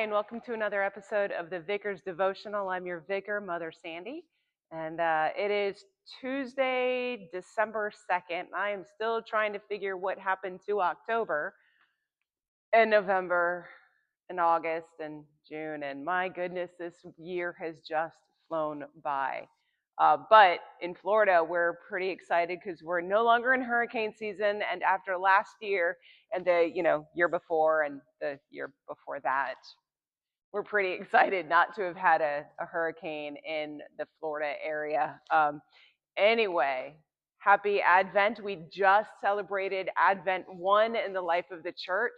and welcome to another episode of the Vicar's Devotional. I'm your vicar, Mother Sandy, and it is Tuesday, December 2nd. I am still trying to figure what happened to October and November and August and June, and my goodness, this year has just flown by. But in Florida, we're pretty excited because we're no longer in hurricane season, and after last year and the year before and the year before that, we're pretty excited not to have had a hurricane in the Florida area. Anyway, happy Advent. We just celebrated Advent 1 in the life of the church.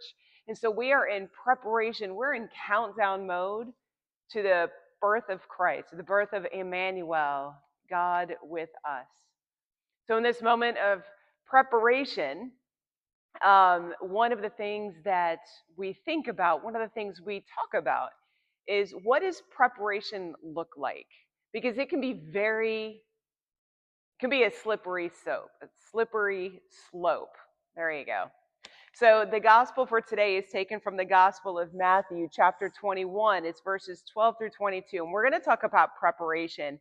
And so we are in preparation. We're in countdown mode to the birth of Christ, to the birth of Emmanuel, God with us. So in this moment of preparation, one of the things that we think about, one of the things we talk about is, what does preparation look like? Because it can be a slippery slope. There you go. So the gospel for today is taken from the Gospel of Matthew, chapter 21. It's verses 12 through 22. And we're going to talk about preparation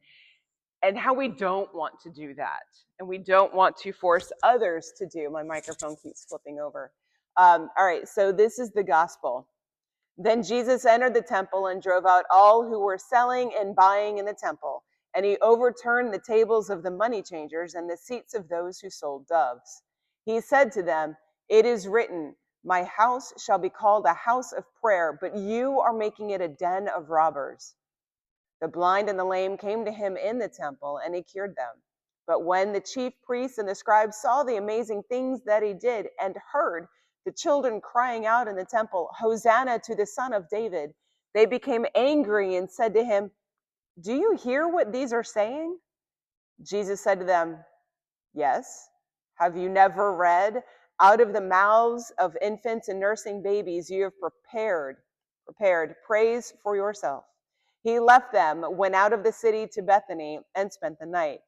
and how we don't want to do that. And we don't want to force others to do. My microphone keeps flipping over. All right, so this is the gospel. Then Jesus entered the temple and drove out all who were selling and buying in the temple. And he overturned the tables of the money changers and the seats of those who sold doves. He said to them, "It is written, 'My house shall be called a house of prayer,' but you are making it a den of robbers." The blind and the lame came to him in the temple, and he cured them. But when the chief priests and the scribes saw the amazing things that he did and heard the children crying out in the temple, "Hosanna to the Son of David," they became angry and said to him, "Do you hear what these are saying?" Jesus said to them, "Yes. Have you never read, 'Out of the mouths of infants and nursing babies you have prepared praise for yourself'?" He left them, went out of the city to Bethany, and spent the night.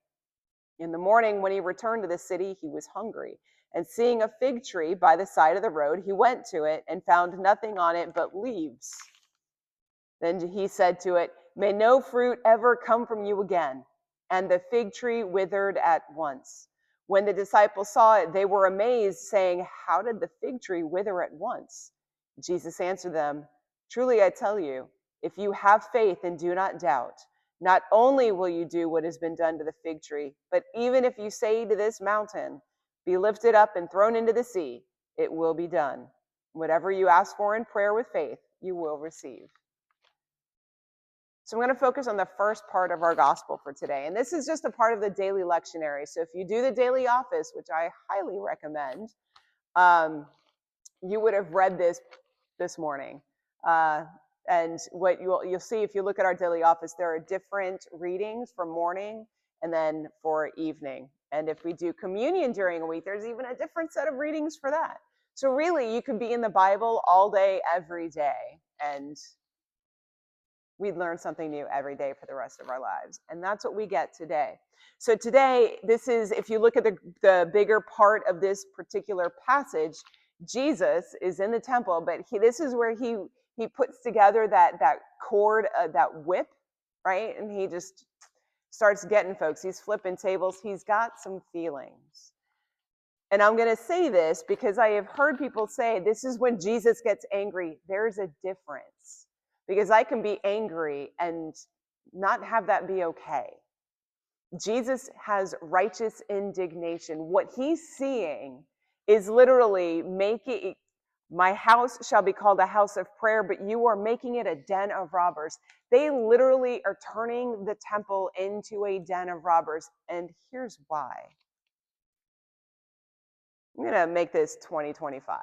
In the morning, when he returned to the city, he was hungry. And seeing a fig tree by the side of the road, he went to it and found nothing on it but leaves. Then he said to it, "May no fruit ever come from you again." And the fig tree withered at once. When the disciples saw it, they were amazed, saying, "How did the fig tree wither at once?" Jesus answered them, "Truly I tell you, if you have faith and do not doubt, not only will you do what has been done to the fig tree, but even if you say to this mountain, 'Be lifted up and thrown into the sea,' it will be done. Whatever you ask for in prayer with faith, you will receive." So I'm going to focus on the first part of our gospel for today. And this is just a part of the daily lectionary. So if you do the daily office, which I highly recommend, you would have read this morning. And what you'll see if you look at our daily office, there are different readings for morning and then for evening. And if we do communion during a week, there's even a different set of readings for that. So really, you could be in the Bible all day, every day, and we'd learn something new every day for the rest of our lives. And that's what we get today. So today, this is, if you look at the bigger part of this particular passage, Jesus is in the temple, but this is where he puts together that cord, that whip, right? And he just starts getting folks. He's flipping tables. He's got some feelings. And I'm going to say this because I have heard people say, this is when Jesus gets angry. There's a difference. Because I can be angry and not have that be okay. Jesus has righteous indignation. What he's seeing is literally my house shall be called a house of prayer, but you are making it a den of robbers. They literally are turning the temple into a den of robbers. And here's why. I'm going to make this 2025.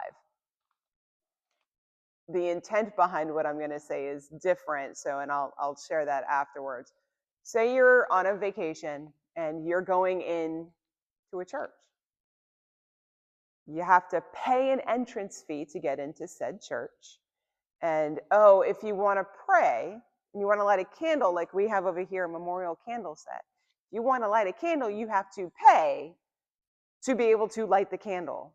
The intent behind what I'm going to say is different, and I'll share that afterwards. Say you're on a vacation and you're going in to a church. You have to pay an entrance fee to get into said church. And if you want to pray and you want to light a candle, like we have over here, a memorial candle set. If you want to light a candle, you have to pay to be able to light the candle.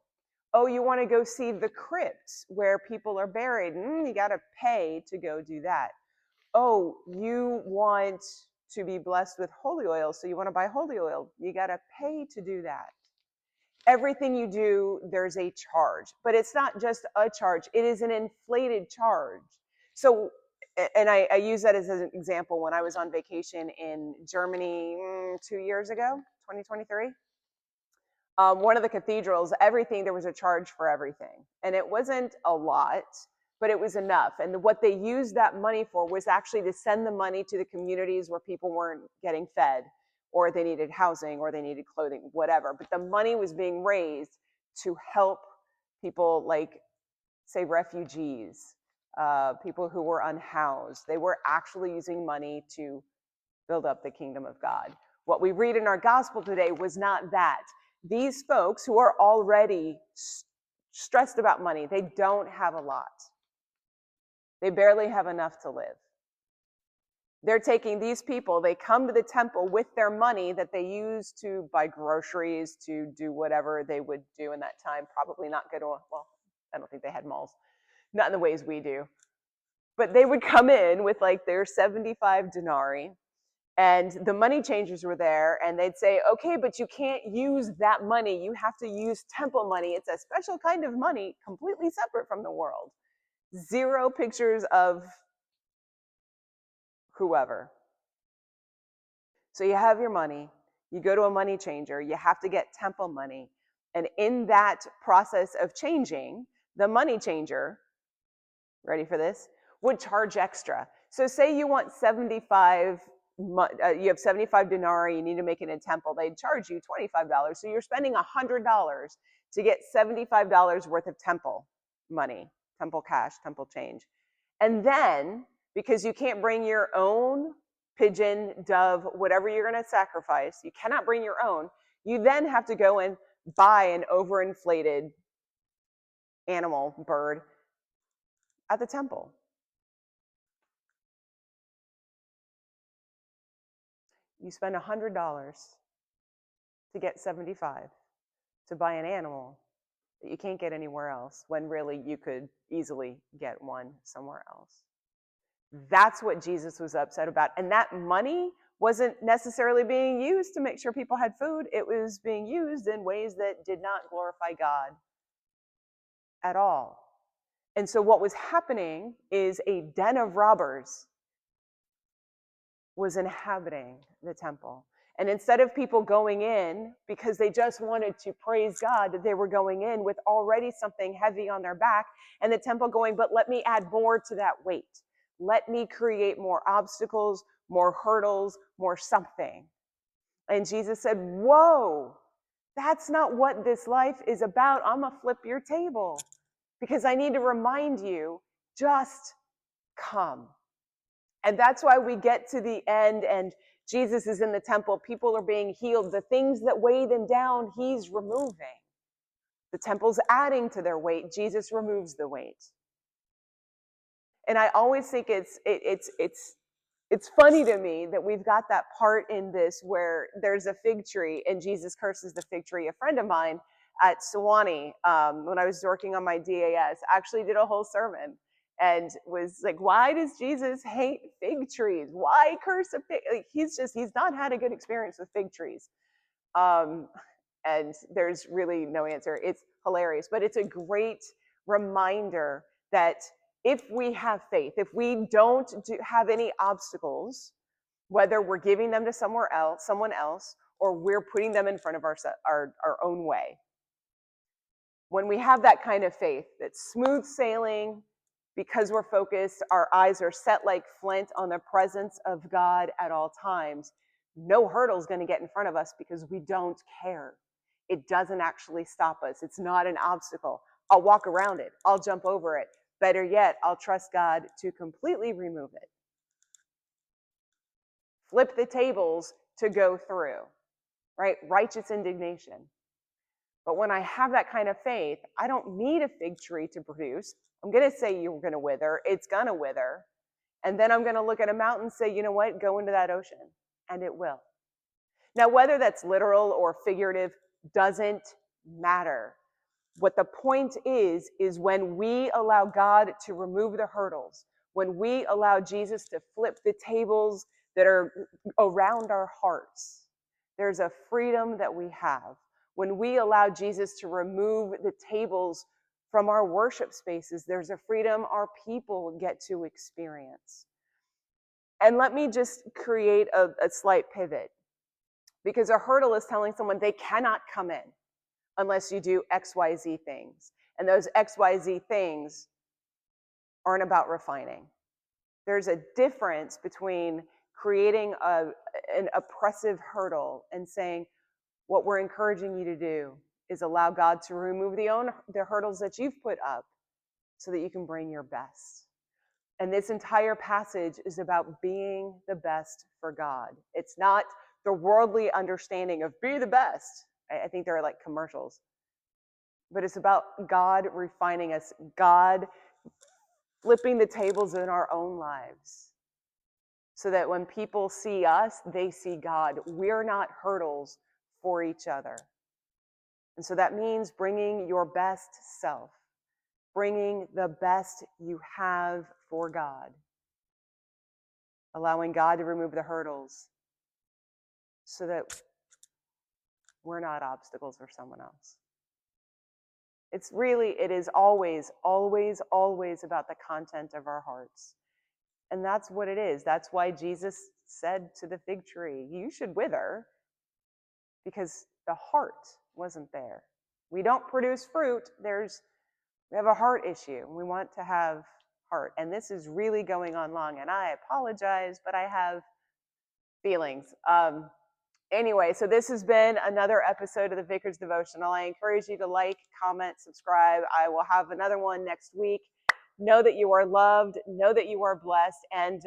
Oh, you want to go see the crypts where people are buried? You got to pay to go do that. Oh, you want to be blessed with holy oil, so you want to buy holy oil. You got to pay to do that. Everything you do, there's a charge, but it's not just a charge, it is an inflated charge. So, and I use that as an example when I was on vacation in Germany 2 years ago, 2023. One of the cathedrals, everything, there was a charge for everything. And it wasn't a lot, but it was enough. And what they used that money for was actually to send the money to the communities where people weren't getting fed, or they needed housing, or they needed clothing, whatever. But the money was being raised to help people like, say, refugees, people who were unhoused. They were actually using money to build up the kingdom of God. What we read in our gospel today was not that. These folks who are already stressed about money, they don't have a lot. They barely have enough to live. They're taking these people, they come to the temple with their money that they use to buy groceries, to do whatever they would do in that time. Probably not go to well, I don't think they had malls. Not in the ways we do. But they would come in with like their 75 denarii. And the money changers were there, and they'd say, okay, but you can't use that money. You have to use temple money. It's a special kind of money, completely separate from the world. Zero pictures of whoever. So you have your money. You go to a money changer. You have to get temple money. And in that process of changing, the money changer, ready for this, would charge extra. So say you want 75, you have 75 denarii, you need to make it in temple, they'd charge you $25. So you're spending $100 to get $75 worth of temple money, temple cash, temple change. And then, because you can't bring your own pigeon, dove, whatever you're going to sacrifice, you cannot bring your own, you then have to go and buy an overinflated animal, bird, at the temple. You spend $100 to get 75 to buy an animal that you can't get anywhere else, when really you could easily get one somewhere else. That's what Jesus was upset about. And that money wasn't necessarily being used to make sure people had food. It was being used in ways that did not glorify God at all. And so what was happening is a den of robbers was inhabiting the temple. And instead of people going in because they just wanted to praise God, they were going in with already something heavy on their back, and the temple going, but let me add more to that weight. Let me create more obstacles, more hurdles, more something. And Jesus said, whoa, that's not what this life is about. I'm going to flip your table because I need to remind you, just come. And that's why we get to the end and Jesus is in the temple. People are being healed. The things that weigh them down, he's removing. The temple's adding to their weight. Jesus removes the weight. And I always think it's funny to me that we've got that part in this where there's a fig tree and Jesus curses the fig tree. A friend of mine at Sewanee, when I was working on my DAS, actually did a whole sermon and was like, why does Jesus hate fig trees? Why curse a fig? Like, he's not had a good experience with fig trees. And there's really no answer. It's hilarious, but it's a great reminder that if we have faith, if we don't have any obstacles, whether we're giving them to someone else, or we're putting them in front of our own way. When we have that kind of faith, that's smooth sailing, because we're focused, our eyes are set like flint on the presence of God at all times, no hurdle is going to get in front of us because we don't care. It doesn't actually stop us. It's not an obstacle. I'll walk around it. I'll jump over it. Better yet, I'll trust God to completely remove it. Flip the tables to go through, right? Righteous indignation. But when I have that kind of faith, I don't need a fig tree to produce. I'm going to say you're going to wither. It's going to wither. And then I'm going to look at a mountain and say, you know what? Go into that ocean. And it will. Now, whether that's literal or figurative doesn't matter. What the point is when we allow God to remove the hurdles, when we allow Jesus to flip the tables that are around our hearts, there's a freedom that we have. When we allow Jesus to remove the tables from our worship spaces, there's a freedom our people get to experience. And let me just create a slight pivot, because a hurdle is telling someone they cannot come in unless you do XYZ things. And those XYZ things aren't about refining. There's a difference between creating an oppressive hurdle and saying, what we're encouraging you to do is allow God to remove the hurdles that you've put up so that you can bring your best. And this entire passage is about being the best for God. It's not the worldly understanding of be the best. I think there are like commercials. But it's about God refining us, God flipping the tables in our own lives so that when people see us, they see God. We're not hurdles for each other. And so that means bringing your best self, bringing the best you have for God, allowing God to remove the hurdles so that we're not obstacles for someone else. It is always, always, always about the content of our hearts. And that's what it is. That's why Jesus said to the fig tree, you should wither, because the heart wasn't there. We don't produce fruit. We have a heart issue. We want to have heart. And this is really going on long. And I apologize, but I have feelings. Anyway, so this has been another episode of the Vicar's Devotional. I encourage you to like, comment, subscribe. I will have another one next week. Know that you are loved. Know that you are blessed. And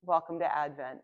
welcome to Advent.